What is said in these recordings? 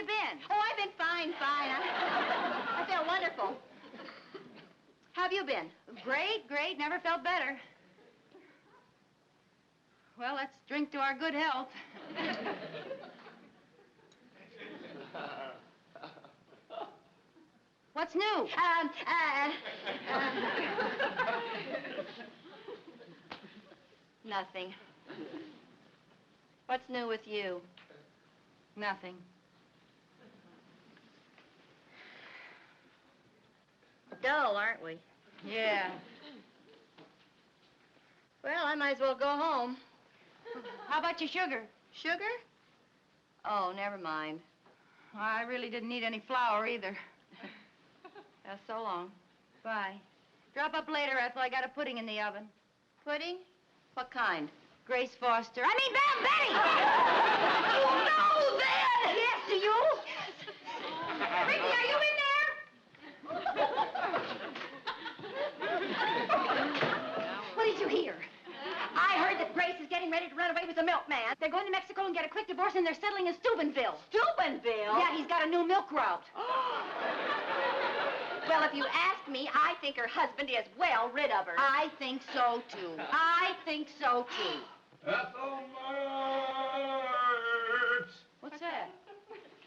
you been? Oh, I've been fine. I feel wonderful. How have you been? Great. Never felt better. Well, let's drink to our good health. What's new? Nothing. What's new with you? Nothing. Dull, aren't we? Yeah. Well, I might as well go home. How about your sugar? Sugar? Oh, never mind. I really didn't need any flour either. So long. Bye. Drop up later, Ethel. I got a pudding in the oven. Pudding? What kind? Grace Foster. I mean, Betty! You know that! Yes, do you? Ricky, are you in there? What did you hear? I heard that Grace is getting ready to run away with the milkman. They're going to Mexico and get a quick divorce, and they're settling in Steubenville. Steubenville? Yeah, he's got a new milk route. Well, if you ask me, I think her husband is well rid of her. I think so, too. Ethel Mertz! What's that?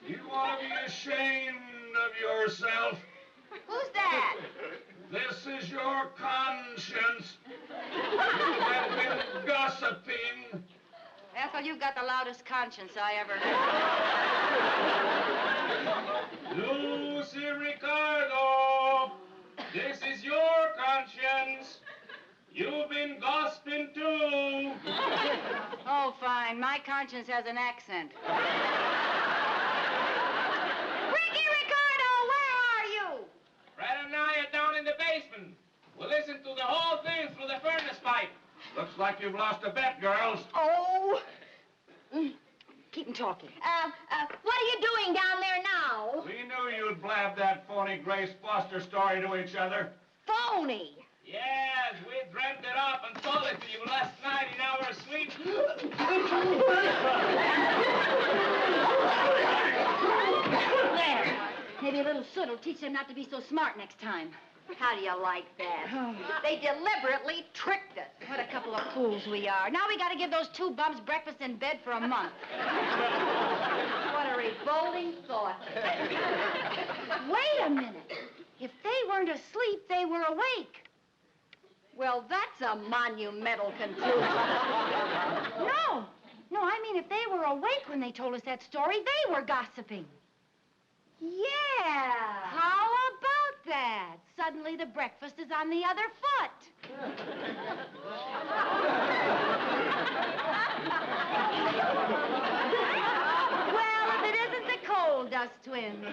You ought to be ashamed of yourself. Who's that? This is your conscience. You have been gossiping. Ethel, you've got the loudest conscience I ever heard. Lucy Ricardo, this is your conscience. You've been gossiping too. Oh, fine. My conscience has an accent. Ricky Ricardo, where are you? Right now you're down in the basement. We'll listen to the whole thing through the furnace pipe. Looks like you've lost a bet, girls. Oh. Keep 'em talking. What are you doing down there now? We knew you'd blab that phony Grace Foster story to each other. Phony. Yes, we dreamt it up and told it to you last night in our sleep. There. Maybe a little soot will teach them not to be so smart next time. How do you like that? They deliberately tricked us. What a couple of fools we are. Now we got to give those two bums breakfast in bed for a month. What a revolting thought. Wait a minute. If they weren't asleep, they were awake. Well, that's a monumental conclusion. No, I mean if they were awake when they told us that story, they were gossiping. Yeah. How about that? Suddenly the breakfast is on the other foot. Well, if it isn't the coal dust twins.